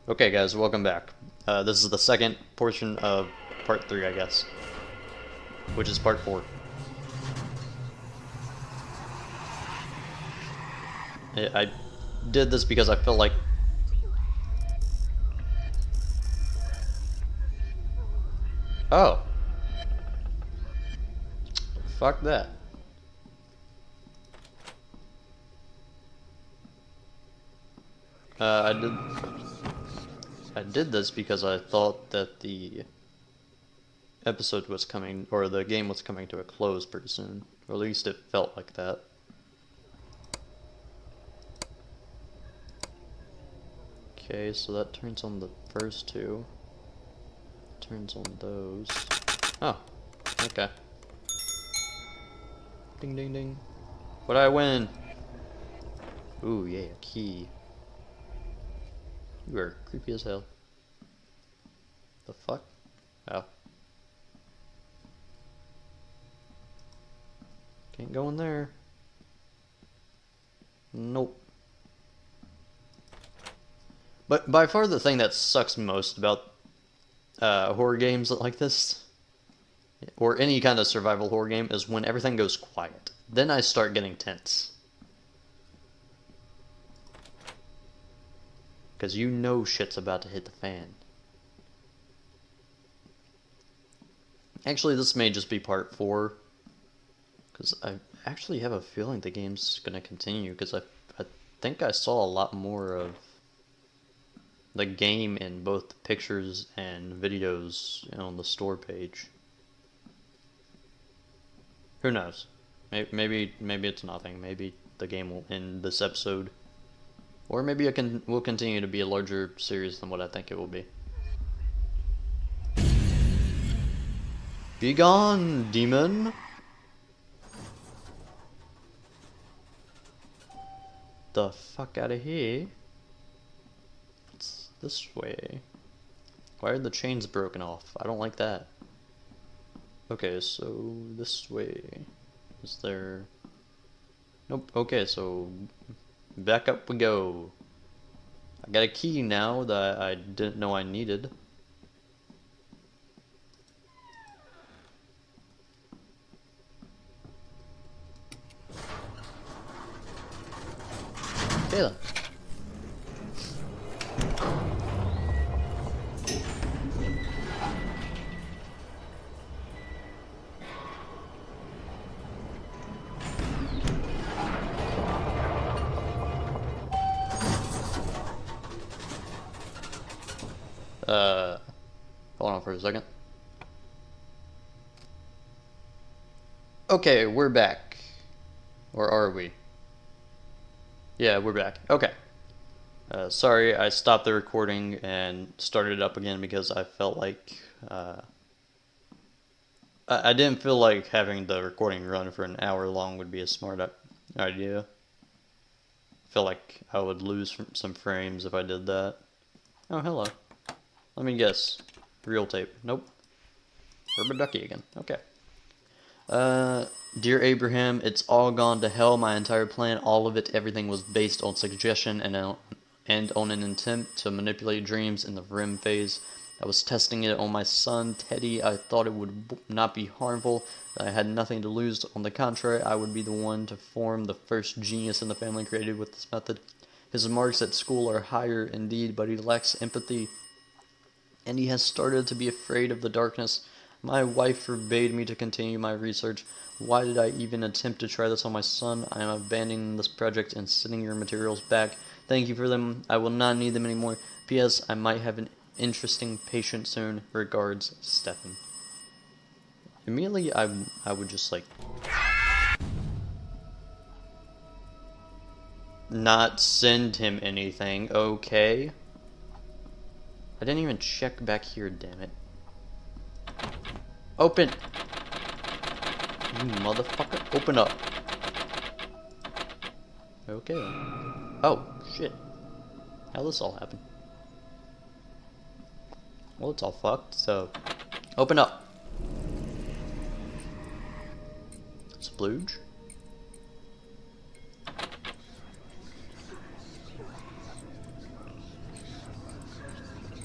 Okay, guys, welcome back. This is the second portion of part 3, I guess, which is part 4. I did this because I felt like... Oh. Fuck that. I did this because I thought that the episode was coming, or the game was coming to a close pretty soon. Or at least it felt like that. Okay, so that turns on the first two. Turns on those. Oh, okay. Ding ding ding. What'd I win? Ooh, yeah, a key. You are creepy as hell. The fuck? Oh. Can't go in there. Nope. But by far the thing that sucks most about horror games like this, or any kind of survival horror game, is when everything goes quiet. Then I start getting tense. Because you know shit's about to hit the fan. Actually, this may just be part 4. Because I actually have a feeling the game's going to continue. Because I think I saw a lot more of the game in both the pictures and videos on the store page. Who knows? Maybe it's nothing. Maybe the game will end this episode. Or maybe it will continue to be a larger series than what I think it will be. Be gone, demon! The fuck out of here. It's this way. Why are the chains broken off? I don't like that. Okay, so this way. Is there... Nope, okay, so back up we go. I got a key now that I didn't know I needed. Okay then. Hold on for a second. Okay, we're back. Or are we? Yeah, we're back. Okay. Sorry, I stopped the recording and started it up again because I felt like... I didn't feel like having the recording run for an hour long would be a smart idea. I feel like I would lose some frames if I did that. Oh, hello. Let me guess. Real tape. Nope. Rubber ducky again. Okay. Dear Abraham, it's all gone to hell. My entire plan, all of it, everything was based on suggestion and on an attempt to manipulate dreams in the REM phase. I was testing it on my son, Teddy. I thought it would not be harmful. I had nothing to lose. On the contrary, I would be the one to form the first genius in the family created with this method. His marks at school are higher indeed, but he lacks empathy. And he has started to be afraid of the darkness. My wife forbade me to continue my research. Why did I even attempt to try this on my son? I am abandoning this project and sending your materials back. Thank you for them. I will not need them anymore. P.S. I might have an interesting patient soon. Regards, Stefan. Immediately, I would just, like... not send him anything, okay? I didn't even check back here, damn it. Open! You motherfucker, open up. Okay. Oh, shit. How'd this all happen? Well, it's all fucked, so... Open up! Splooge?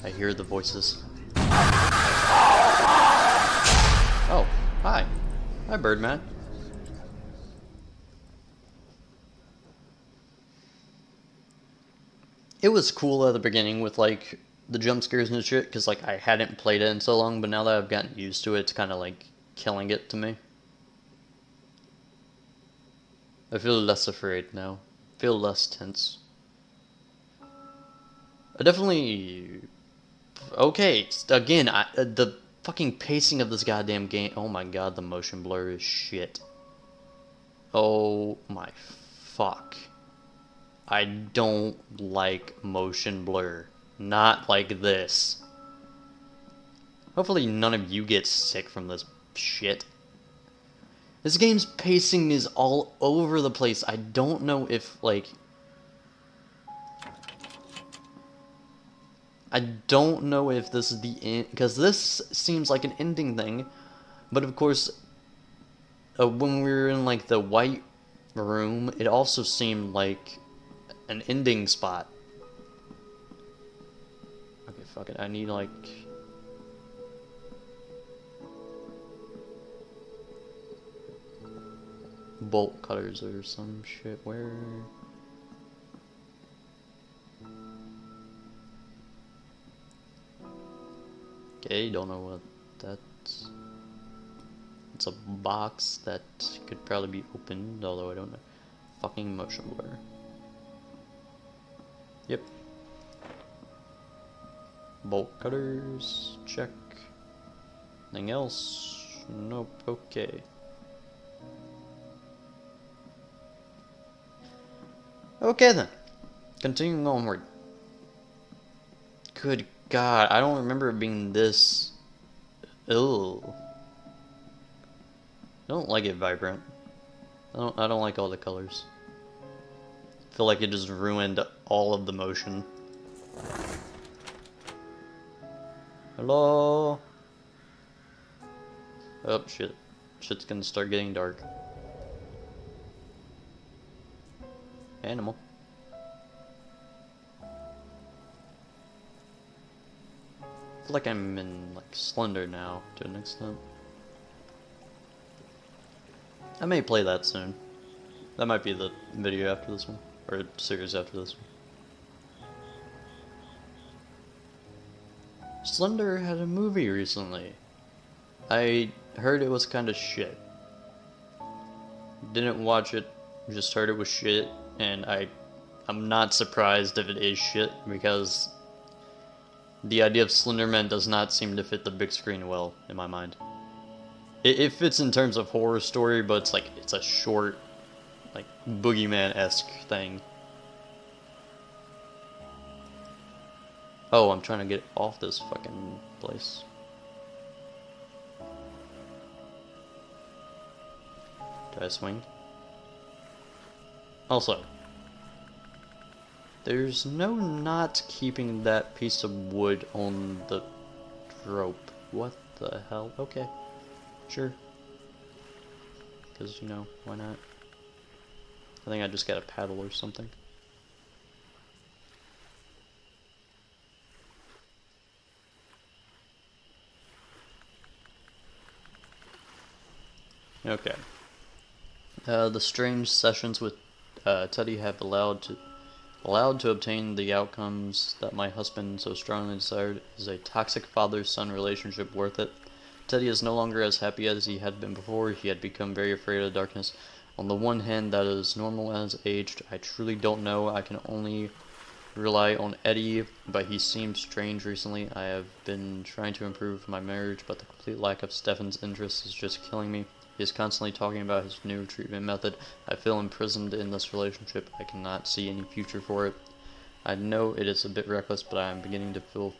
I hear the voices. Oh, hi. Hi, Birdman. It was cool at the beginning with, like, the jump scares and shit, because, like, I hadn't played it in so long, but now that I've gotten used to it, it's kind of, like, killing it to me. I feel less afraid now. I feel less tense. I definitely... Okay, again, the fucking pacing of this goddamn game... Oh my god, the motion blur is shit. Oh my fuck. I don't like motion blur. Not like this. Hopefully none of you get sick from this shit. This game's pacing is all over the place. I don't know if, like... I don't know if this is the end... Because this seems like an ending thing. But of course, when we were in, like, the white room, it also seemed like an ending spot. Okay, fuck it. I need, like... bolt cutters or some shit. Where... Okay, don't know what that's... It's a box that could probably be opened, although I don't know. Fucking motion blur. Yep. Bolt cutters, check. Anything else? Nope, okay. Okay then. Continuing onward. Good God, I don't remember it being this... Ew. I don't like it vibrant. I don't like all the colors. I feel like it just ruined all of the motion. Hello? Oh shit. Shit's gonna start getting dark. Animal. I feel like I'm in, like, Slender now, to an extent. I may play that soon. That might be the video after this one, or series after this one. Slender had a movie recently. I heard it was kind of shit. Didn't watch it, just heard it was shit, and I'm not surprised if it is shit, because the idea of Slender Man does not seem to fit the big screen well, in my mind. It fits in terms of horror story, but it's like, it's a short, like, boogeyman-esque thing. Oh, I'm trying to get off this fucking place. Do I swing? Also, there's no not keeping that piece of wood on the rope. What the hell? Okay. Sure. Because, you know, why not? I think I just got a paddle or something. Okay. The strange sessions with Teddy have allowed to obtain the outcomes that my husband so strongly desired. Is a toxic father-son relationship worth it? Teddy is no longer as happy as he had been before. He had become very afraid of darkness. On the one hand, that is normal as aged. I truly don't know. I can only rely on Eddie, but he seemed strange recently. I have been trying to improve my marriage, but the complete lack of Stefan's interest is just killing me. He is constantly talking about his new treatment method. I feel imprisoned in this relationship. I cannot see any future for it. I know it is a bit reckless, but I am beginning to feel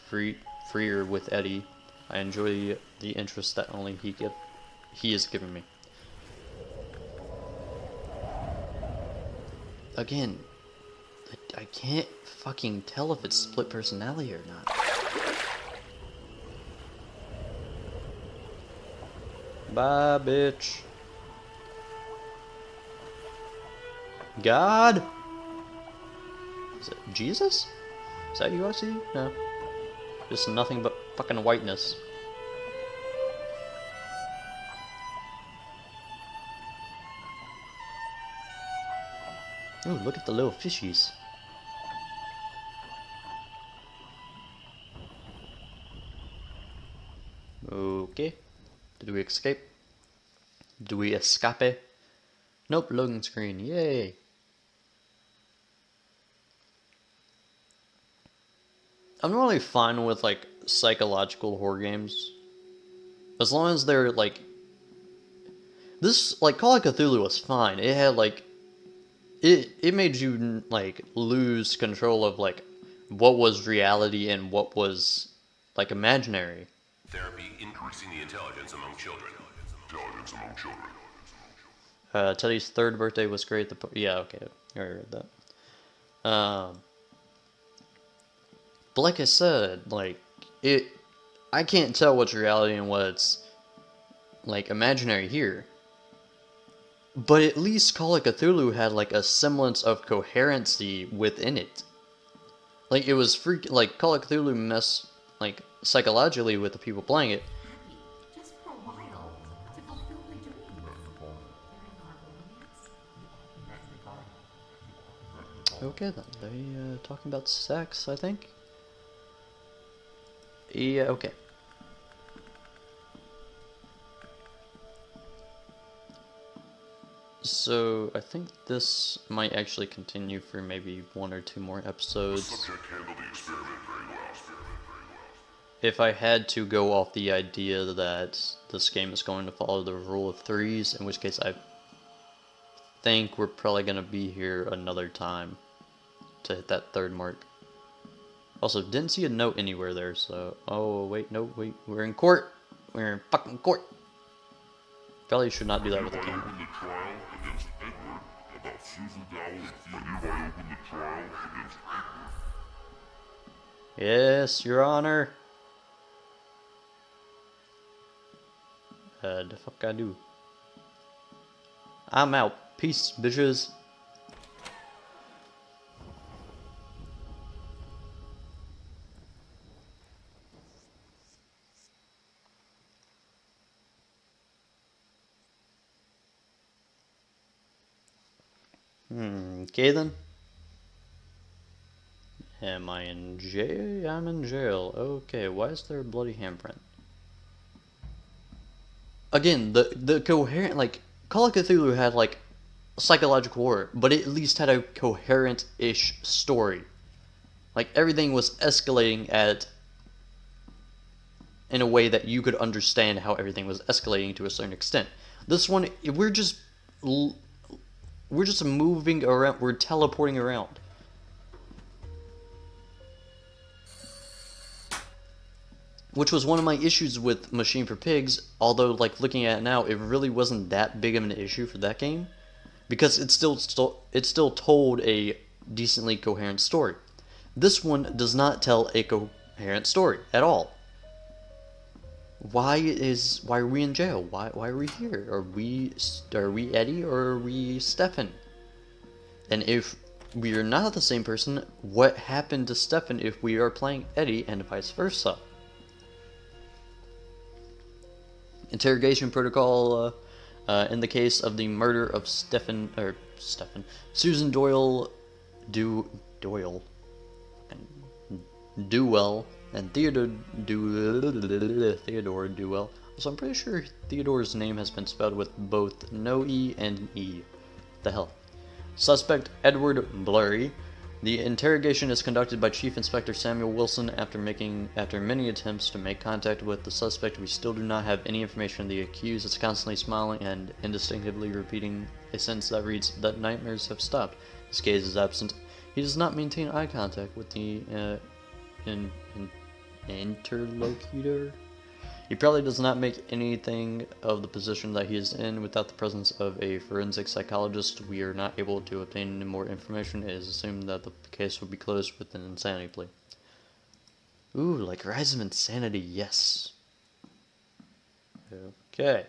freer with Eddie. I enjoy the interest that only he is giving me. Again, I can't fucking tell if it's split personality or not. Bye, bitch. God? Is it Jesus? Is that you I see? No. Just nothing but fucking whiteness. Ooh, look at the little fishies. Okay. Did we escape? Do we escape? Nope, loading screen. Yay. I'm really fine with like psychological horror games. As long as they're like this, like Call of Cthulhu was fine. It had like it made you like lose control of like what was reality and what was like imaginary. Therapy increasing the intelligence among children. Teddy's third birthday was great. Yeah, okay, I already read that. But like I said, like it, I can't tell what's reality and what's like imaginary here. But at least Call of Cthulhu had like a semblance of coherency within it. Like it was freak like Call of Cthulhu mess like psychologically with the people playing it. Just for a while, to fulfill my dreams. Okay then, they talking about sex, I think. Yeah, okay. So I think this might actually continue for maybe 1 or 2 more episodes. If I had to go off the idea that this game is going to follow the rule of threes, in which case I think we're probably going to be here another time to hit that 3rd mark. Also, didn't see a note anywhere there, so... Oh, wait, no, wait, we're in court! We're in fucking court! Probably should not do that with the camera. Yes, Your Honor! The fuck I do? I'm out. Peace, bitches. Okay then. Am I in jail? I'm in jail. Okay, why is there a bloody handprint? Again, the coherent, like, Call of Cthulhu had, like, psychological horror, but it at least had a coherent-ish story. Like, everything was escalating in a way that you could understand how everything was escalating to a certain extent. This one, we're just moving around, we're teleporting around. Which was one of my issues with Machine for Pigs, although, like, looking at it now, it really wasn't that big of an issue for that game, because it still told a decently coherent story. This one does not tell a coherent story at all. Why are we in jail? Why are we here? Are we Eddie or are we Stefan? And if we are not the same person, what happened to Stefan if we are playing Eddie and vice versa? Interrogation protocol in the case of the murder of Susan Doyle Doyle Duell and Theodore Duell. So I'm pretty sure Theodore's name has been spelled with both no E and an E. The hell. Suspect Edward Blurry. The interrogation is conducted by Chief Inspector Samuel Wilson. After many attempts to make contact with the suspect, we still do not have any information. The accused is constantly smiling and indistinctively repeating a sentence that reads, "That nightmares have stopped." His gaze is absent. He does not maintain eye contact with the interlocutor. He probably does not make anything of the position that he is in. Without the presence of a forensic psychologist, we are not able to obtain any more information. It is assumed that the case will be closed with an insanity plea. Ooh, like Rise of Insanity, yes. Okay.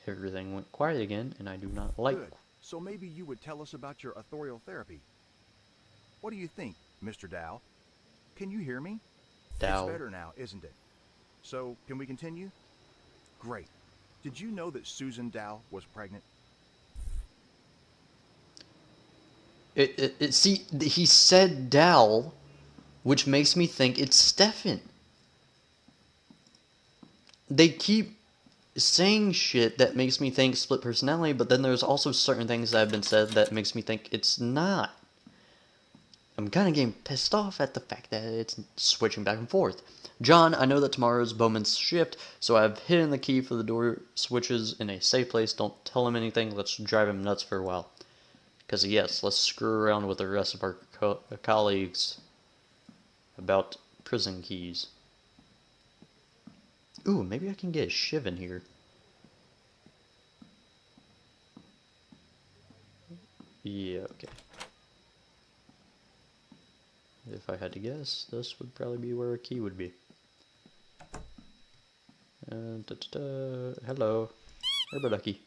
Everything went quiet again, and I do not like... Good. So maybe you would tell us about your authorial therapy. What do you think, Mr. Dow? Can you hear me? It's Dow. better now, isn't it? So, can we continue? Great. Did you know that Susan Dow was pregnant? See, he said Dow, which makes me think it's Stefan. They keep saying shit that makes me think split personality, but then there's also certain things that have been said that makes me think it's not. I'm kind of getting pissed off at the fact that it's switching back and forth. John, I know that tomorrow is Bowman's shift, so I've hidden the key for the door switches in a safe place. Don't tell him anything. Let's drive him nuts for a while. Because, yes, let's screw around with the rest of our colleagues about prison keys. Ooh, maybe I can get a shiv in here. Yeah, okay. If I had to guess, this would probably be where a key would be. Hello. Herbaducky.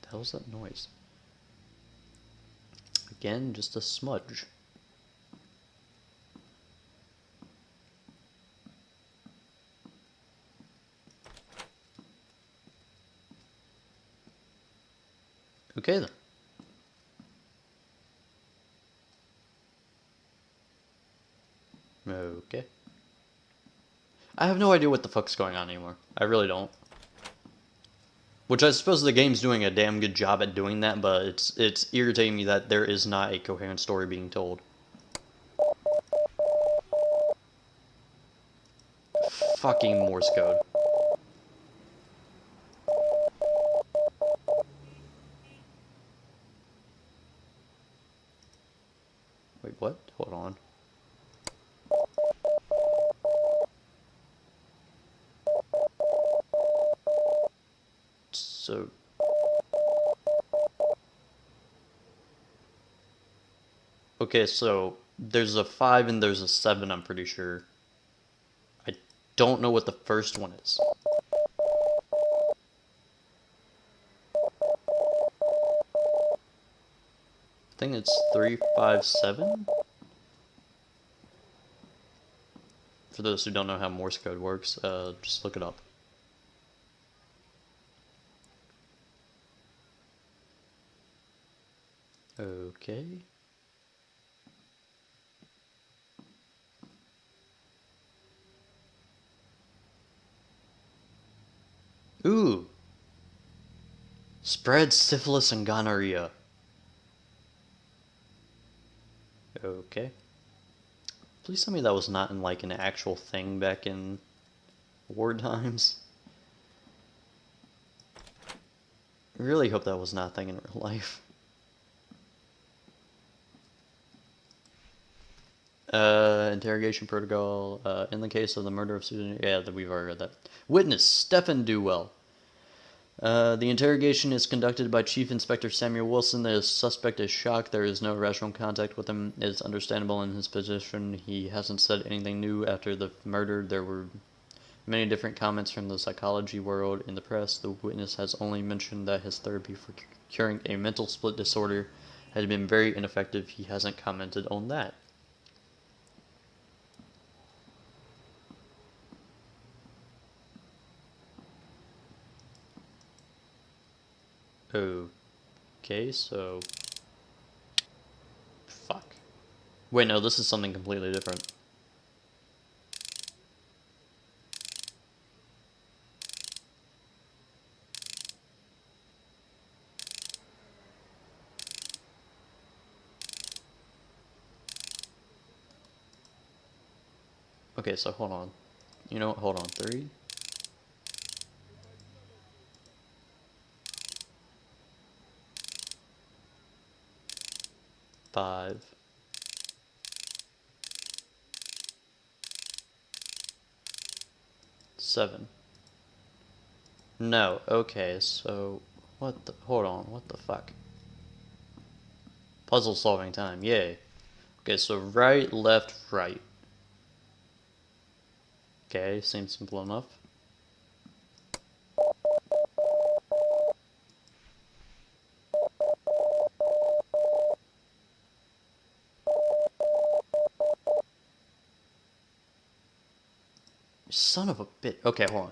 The hell's that noise? Again, just a smudge. Okay then. Okay. I have no idea what the fuck's going on anymore. I really don't. Which I suppose the game's doing a damn good job at doing that, but it's irritating me that there is not a coherent story being told. Fucking Morse code. Wait, what? Hold on. So... Okay, so there's a 5 and there's a 7, I'm pretty sure. I don't know what the first one is. I think it's 3, 5, 7? For those who don't know how Morse code works, just look it up. Okay. Ooh! Spread syphilis and gonorrhea. Okay. Please tell me that was not in like an actual thing back in war times. I really hope that was not a thing in real life. Interrogation protocol. In the case of the murder of Susan... Yeah, we've already read that. Witness, Stephen Dewell. The interrogation is conducted by Chief Inspector Samuel Wilson. The suspect is shocked. There is no rational contact with him. It is understandable in his position. He hasn't said anything new after the murder. There were many different comments from the psychology world in the press. The witness has only mentioned that his therapy for curing a mental split disorder had been very ineffective. He hasn't commented on that. Okay, so... Fuck. Wait, no, this is something completely different. Okay, so hold on. You know what? Hold on. 3... 5... 7. No, okay, so... What the... Hold on, what the fuck? Puzzle solving time, yay. Okay, so right, left, right. Okay, seems simple enough. Son of a bit. Okay, hold on.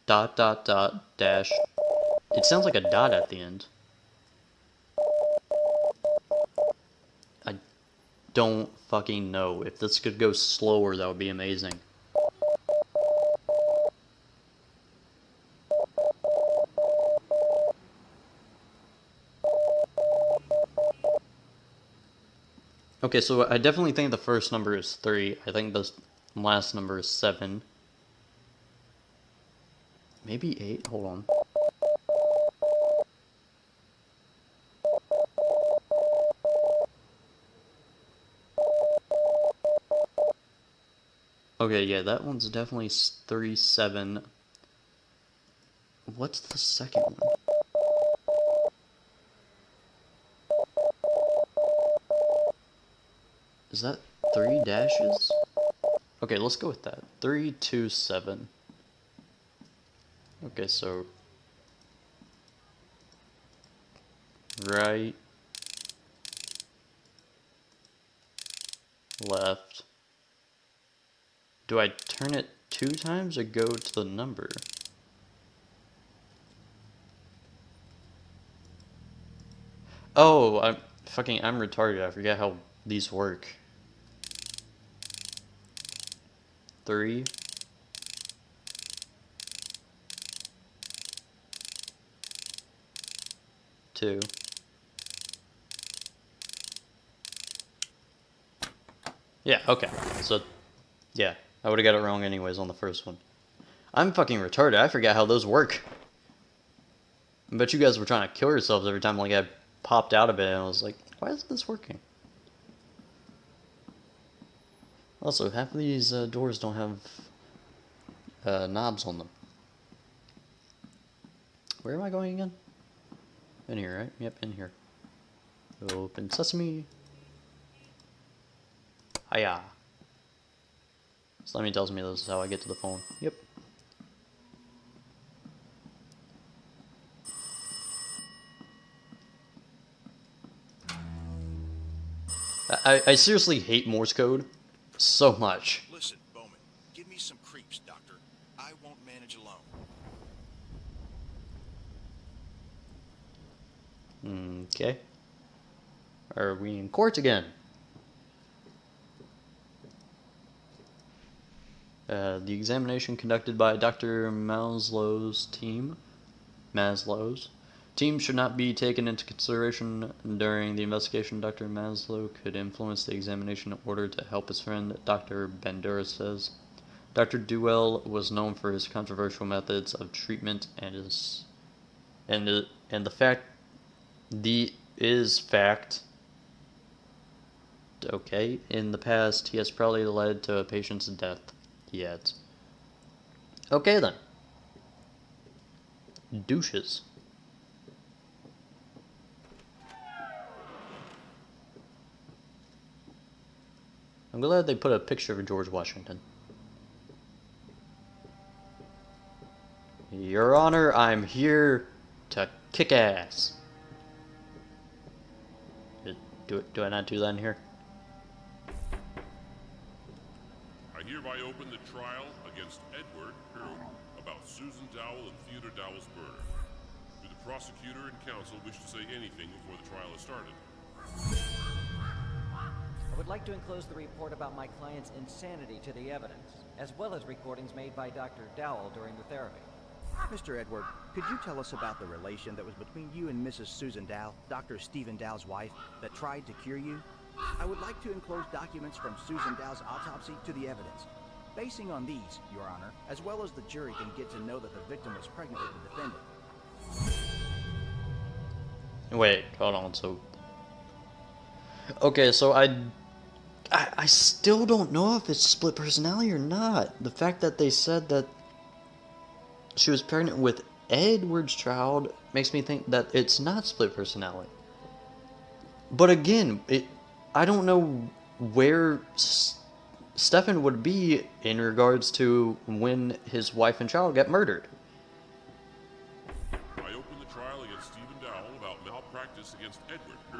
Dot, dot, dot, dash. It sounds like a dot at the end. I don't fucking know. If this could go slower, that would be amazing. Okay, so I definitely think the first number is 3. I think the last number is 7. Maybe 8? Hold on. Okay, yeah, that one's definitely 3, 7. What's the second one? Is that 3 dashes? Okay, let's go with that. 3, 2, 7. Okay, so right, left. Do I turn it 2 times or go to the number? Oh, I'm retarded. I forget how these work. 3, 2. Yeah, okay. So, yeah, I would have got it wrong anyways on the first one. I'm fucking retarded. I forgot how those work. I bet you guys were trying to kill yourselves every time like I popped out of it and I was like, why isn't this working? Also, half of these doors don't have knobs on them. Where am I going again? In here, right? Yep, in here. Open sesame. Hiya. Slimmy tells me this is how I get to the phone. Yep. I seriously hate Morse code so much. Listen, Bowman, give me some creeps, Doctor. I won't manage alone. Okay. Are we in court again? The examination conducted by Dr. Maslow's team should not be taken into consideration during the investigation. Dr. Maslow could influence the examination in order to help his friend, Dr. Bandura says. Dr. Duell was known for his controversial methods of treatment and the fact okay, in the past he has probably led to a patient's death yet. Okay then. Douches. I'm glad they put a picture of George Washington. Your Honor, I'm here to kick ass. Do I not do that in here? I hereby open the trial against Edward about Susan Dowell and Theodore Dowell's murder. Do the prosecutor and counsel wish to say anything before the trial is started? I would like to enclose the report about my client's insanity to the evidence, as well as recordings made by Dr. Dowell during the therapy. Mr. Edward, could you tell us about the relation that was between you and Mrs. Susan Dow, Dr. Stephen Dow's wife, that tried to cure you? I would like to enclose documents from Susan Dow's autopsy to the evidence. Basing on these, Your Honor, as well as the jury can get to know that the victim was pregnant with the defendant. Wait, hold on, so... Okay, so I still don't know if it's split personality or not. The fact that they said that she was pregnant with Edward's child makes me think that it's not split personality. But again, I don't know where Stefan would be in regards to when his wife and child got murdered. I open the trial against Stephen Dowell about malpractice against Edward, who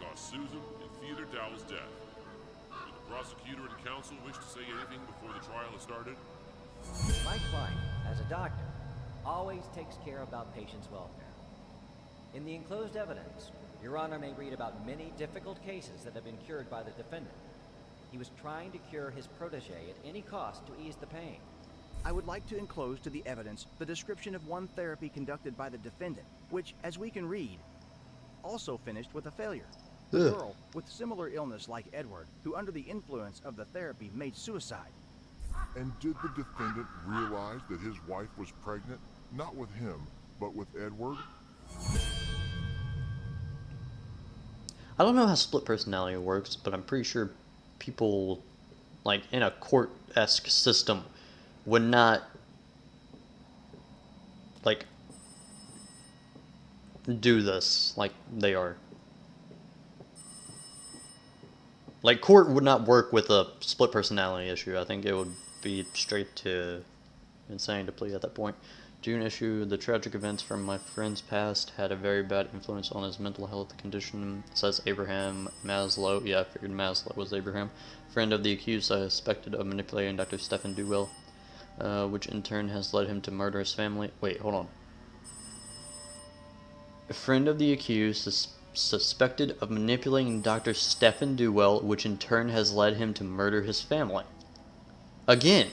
caused Susan and Theodore Dowell's death. Do the prosecutor and counsel wish to say anything before the trial has started? My client, as a doctor, always takes care about patients' welfare. In the enclosed evidence, Your Honor may read about many difficult cases that have been cured by the defendant. He was trying to cure his protege at any cost to ease the pain. I would like to enclose to the evidence the description of one therapy conducted by the defendant, which, as we can read, also finished with a failure. The girl with similar illness like Edward, who under the influence of the therapy made suicide. And did the defendant realize that his wife was pregnant, not with him, but with Edward? I don't know how split personality works, but I'm pretty sure people, like, in a court-esque system would not, like, do this like they are. Like, court would not work with a split personality issue. I think it would be straight to insane to plea at that point. June issue, the tragic events from my friend's past had a very bad influence on his mental health condition, says Abraham Maslow. Yeah, I figured Maslow was Abraham. Friend of the accused suspected of manipulating Dr. Stephen Dewell, which in turn has led him to murder his family. Wait, hold on. A friend of the accused suspected of manipulating Dr. Stephen Dewell, which in turn has led him to murder his family. Again,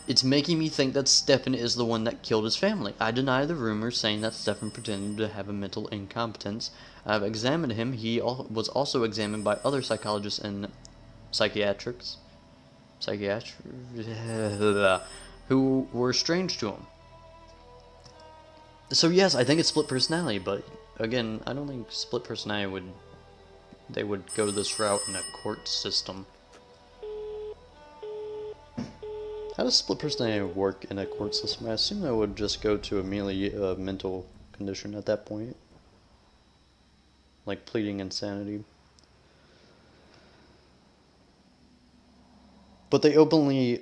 it's making me think that Stefan is the one that killed his family. I deny the rumors saying that Stefan pretended to have a mental incompetence. I've examined him. He was also examined by other psychologists and psychiatrists who were strange to him. So yes, I think it's split personality, but again, I don't think split personality would go this route in a court system. How does split personality work in a court system? I assume that would just go to merely a mental condition at that point. Like pleading insanity. But they openly...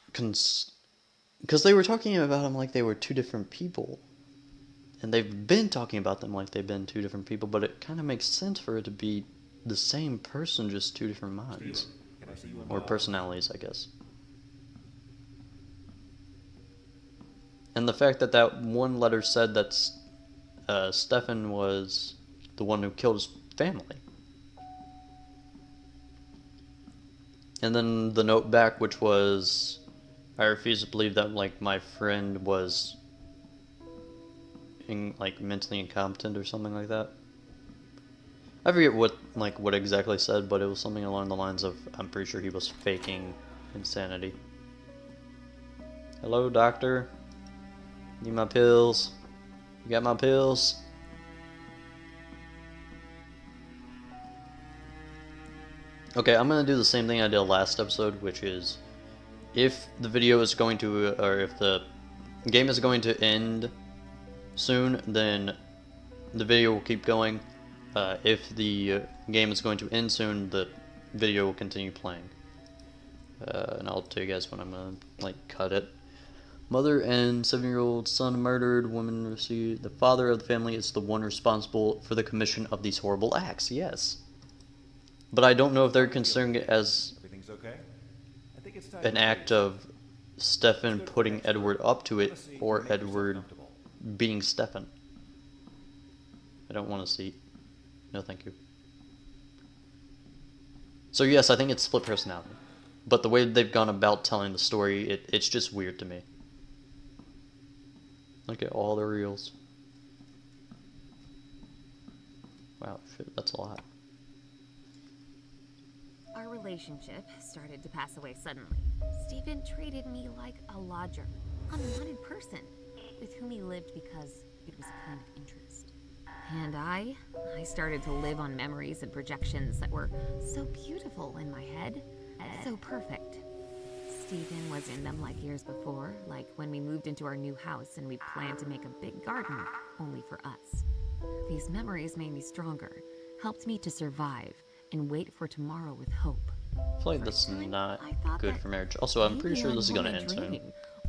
Because they were talking about them like they were two different people. And they've been talking about them like they've been two different people, but it kind of makes sense for it to be the same person, just two different minds. Or personalities, I guess. And the fact that that one letter said that Stefan was the one who killed his family. And then the note back, which was, I refuse to believe that, like, my friend was, like, mentally incompetent or something like that. I forget what exactly said, but it was something along the lines of, I'm pretty sure he was faking insanity. Hello, doctor? Need my pills? You got my pills? Okay, I'm gonna do the same thing I did last episode, which is if the video is going to, or if the game is going to end soon, then the video will keep going. If the game is going to end soon, the video will continue playing. And I'll tell you guys when I'm gonna, like, cut it. Mother and 7-year-old son murdered. Woman received. The father of the family is the one responsible for the commission of these horrible acts. Yes, but I don't know if they're considering it as an act of Stefan putting Edward up to it or Edward being Stefan. I don't want to see. No, thank you. So yes, I think it's split personality, but the way they've gone about telling the story, it's just weird to me. Look at all the reels. Wow, shit, that's a lot. Our relationship started to pass away suddenly. Stephen treated me like a lodger, unwanted person, with whom he lived because it was a kind of interest. And I started to live on memories and projections that were so beautiful in my head, so perfect. Stephen was in them like years before, like when we moved into our new house and we planned to make a big garden, only for us. These memories made me stronger, helped me to survive and wait for tomorrow with hope. I feel like this is not good for marriage. Also, I'm pretty sure this is gonna end soon.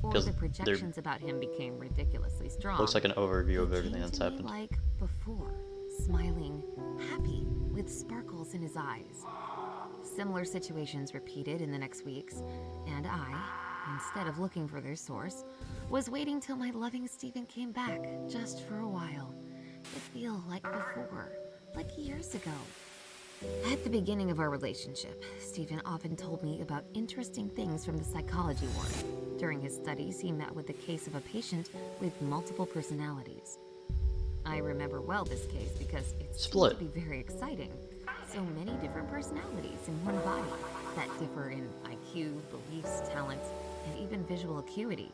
Because the projections about him became ridiculously strong. Looks like an overview of He everything came that's to me happened. like before, smiling, happy, with sparkles in his eyes. Similar situations repeated in the next weeks, and I, instead of looking for their source, was waiting till my loving Stephen came back, just for a while. It feel like before, like years ago. At the beginning of our relationship, Stephen often told me about interesting things from the psychology ward. During his studies, he met with the case of a patient with multiple personalities. I remember well this case because it seemed to be very exciting. So many different personalities in one body that differ in IQ, beliefs, talents, and even visual acuity.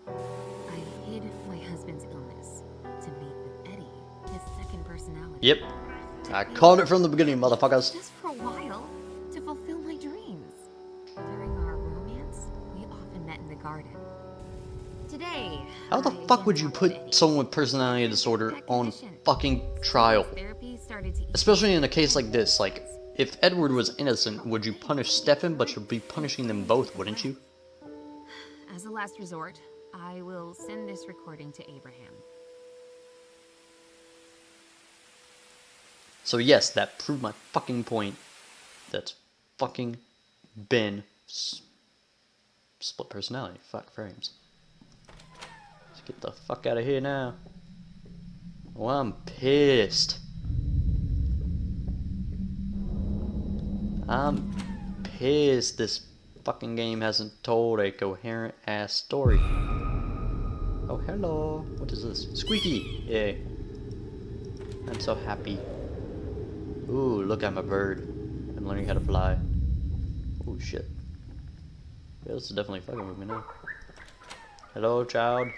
I hid my husband's illness to meet with Eddie, his second personality. Yep. I called it from the beginning, motherfuckers. Just for a while, to fulfill my dreams. During our romance, we often met in the garden. Today, How the fuck would you put someone with personality disorder on fucking trial? Especially in a case like this, like, if Edward was innocent, would you punish Stefan, but you'd be punishing them both, wouldn't you? As a last resort, I will send this recording to Abraham. So yes, that proved my fucking point. That's fucking Ben split personality. Fuck frames. Let's get the fuck out of here now. Oh, I'm pissed. I'm pissed this fucking game hasn't told a coherent ass story. Oh, hello. What is this? Squeaky! Yay. I'm so happy. Ooh, look, I'm a bird. I'm learning how to fly. Oh shit. Yeah, this is definitely fucking with me now. Hello, child.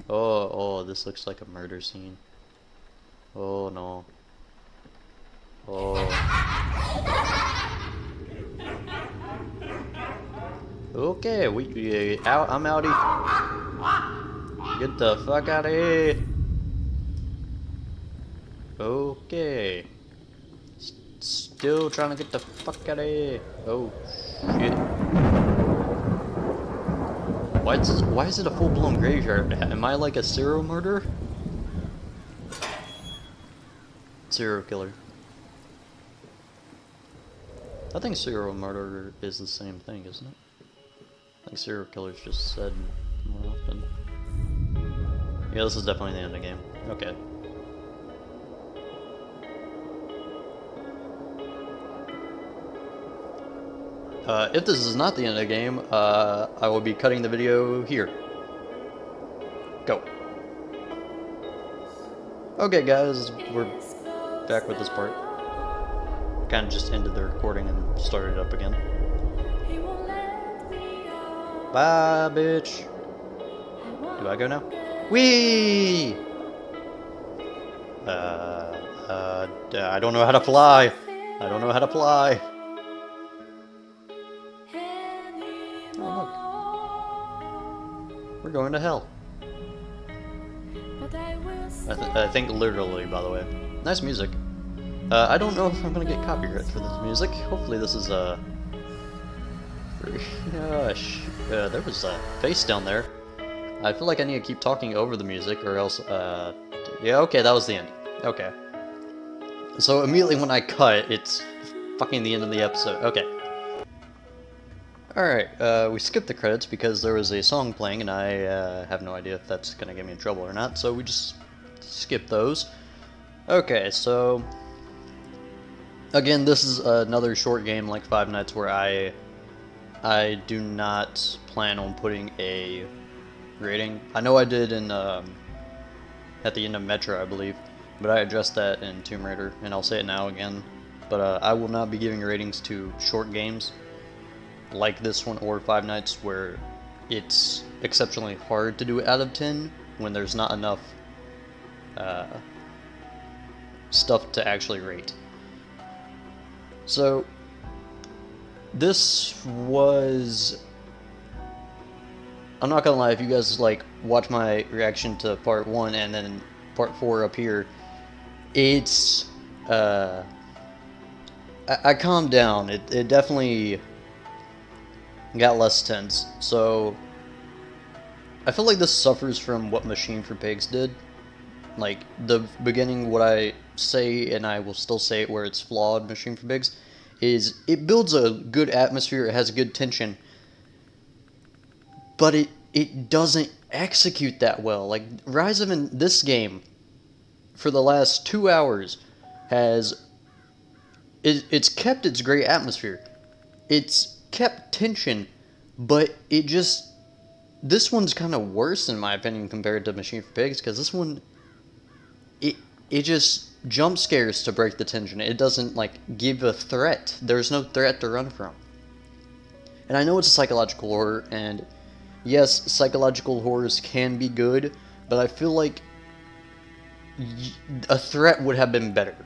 Oh, this looks like a murder scene. Oh no. Oh. Okay, out. I'm outie. Get the fuck out of here. Okay. Still trying to get the fuck out of here. Oh shit. Why is it a full-blown graveyard? Am I like a serial murderer? Serial killer. I think serial murderer is the same thing, isn't it? I think serial killer's just said more often. Yeah, this is definitely the end of the game. Okay. If this is not the end of the game, I will be cutting the video here. Go. Okay guys, we're back with this part. Kind of just ended the recording and started it up again. Bye, bitch. Do I go now? Whee! I don't know how to fly. I don't know how to fly. Oh, look. We're going to hell. I think literally, by the way. Nice music. I don't know if I'm gonna get copyright for this music. Hopefully this is, gosh. There was a face down there. I feel like I need to keep talking over the music or else, yeah, okay, that was the end. Okay. So immediately when I cut, it's fucking the end of the episode. Okay. Alright, we skipped the credits because there was a song playing and I have no idea if that's gonna get me in trouble or not, so we just skipped those. Okay, so again, this is another short game like Five Nights where I do not plan on putting a rating. I know I did in at the end of Metro, I believe, but I addressed that in Tomb Raider, and I'll say it now again. But I will not be giving ratings to short games like this one or Five Nights where it's exceptionally hard to do it out of 10 when there's not enough stuff to actually rate. So this was, I'm not gonna lie, if you guys like watch my reaction to part 1 and then part 4 up here, it's I calmed down. It definitely got less tense. So I feel like this suffers from what Machine for Pigs did. Like the beginning, what I say, and I will still say it where it's flawed, Machine for Pigs, is it builds a good atmosphere, it has good tension, but it doesn't execute that well. Like Rise of in this game, for the last 2 hours, it's kept its great atmosphere, it's kept tension, but this one's kind of worse in my opinion compared to Machine for Pigs, because this one, it just jump scares to break the tension. It doesn't like give a threat. There's no threat to run from. And I know it's a psychological horror, and yes, psychological horrors can be good, but I feel like a threat would have been better.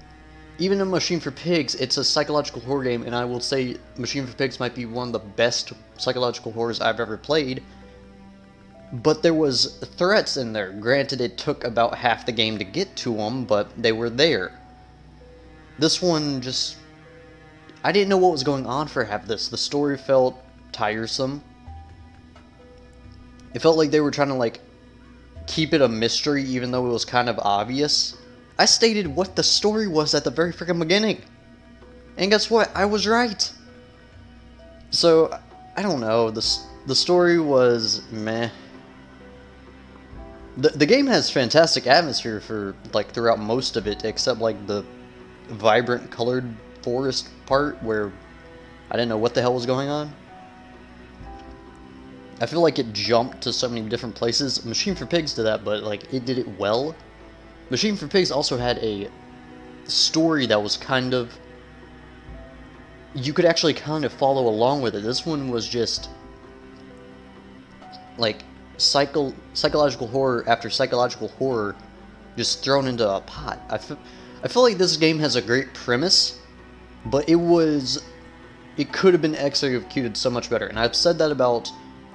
Even in Machine for Pigs, it's a psychological horror game, and I will say Machine for Pigs might be one of the best psychological horrors I've ever played. But there was threats in there. Granted, it took about half the game to get to them, but they were there. This one just... I didn't know what was going on for half of this. The story felt tiresome. It felt like they were trying to, like, keep it a mystery even though it was kind of obvious. I stated what the story was at the very freaking beginning. And guess what? I was right. So, I don't know. The story was meh. The game has fantastic atmosphere for, like, throughout most of it, except, like, the vibrant colored forest part where I didn't know what the hell was going on. I feel like it jumped to so many different places. Machine for Pigs did that, but, like, it did it well. Machine for Pigs also had a story that was kind of... you could actually kind of follow along with it. This one was just, like, psychological horror after psychological horror just thrown into a pot. I feel like this game has a great premise, but it could have been executed so much better. And I've said that about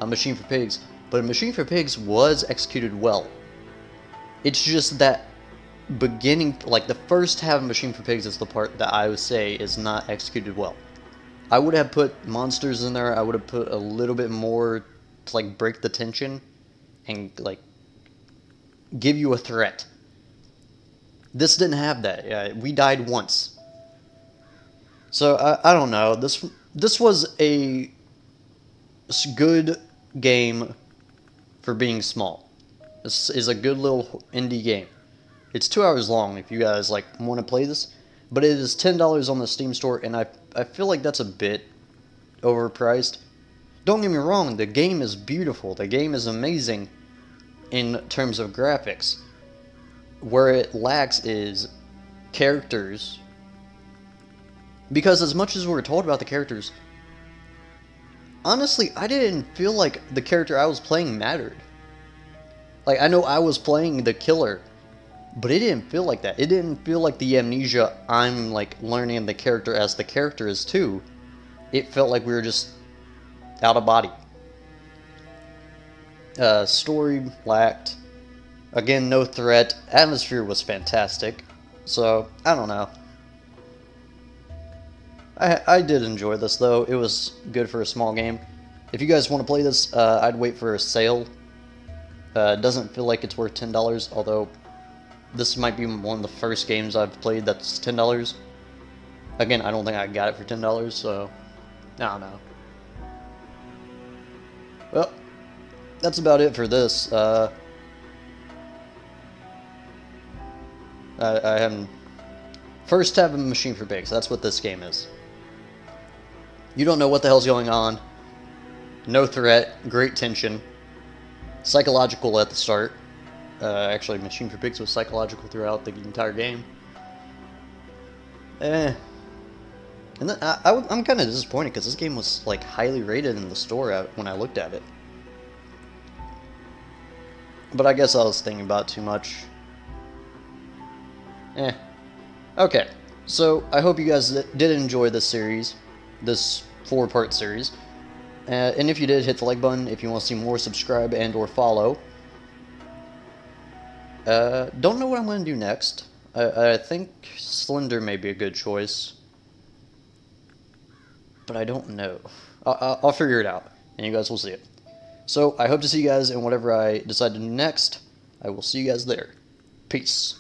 Machine for Pigs, but Machine for Pigs was executed well. It's just that beginning, like the first half of Machine for Pigs is the part that I would say is not executed well. I would have put monsters in there, I would have put a little bit more to, like, break the tension and, like, give you a threat. This didn't have that. We died once. So, I don't know. This was a good game for being small. This is a good little indie game. It's 2 hours long if you guys, like, want to play this. But it is $10 on the Steam store, and I feel like that's a bit overpriced. Don't get me wrong, the game is beautiful. The game is amazing in terms of graphics. Where it lacks is characters. Because as much as we're told about the characters, honestly, I didn't feel like the character I was playing mattered. Like, I know I was playing the killer, but it didn't feel like that. It didn't feel like the amnesia I'm, like, learning the character as the character is too. It felt like we were just out of body. Story lacked. Again, no threat. Atmosphere was fantastic. So, I don't know. I did enjoy this, though. It was good for a small game. If you guys want to play this, I'd wait for a sale. It doesn't feel like it's worth $10, although this might be one of the first games I've played that's $10. Again, I don't think I got it for $10, so I don't know. Well, that's about it for this. I haven't... First tab of Machine for Pigs, that's what this game is. You don't know what the hell's going on. No threat, great tension. Psychological at the start. Actually, Machine for Pigs was psychological throughout the entire game. And then I'm kind of disappointed because this game was, like, highly rated in the store when I looked at it. But I guess I was thinking about it too much. Okay, so I hope you guys did enjoy this series, this 4-part series. And if you did, hit the like button. If you want to see more, subscribe and or follow. Don't know what I'm going to do next. I think Slender may be a good choice, but I don't know. I'll figure it out, and you guys will see it. So I hope to see you guys in whatever I decide to do next. I will see you guys there. Peace.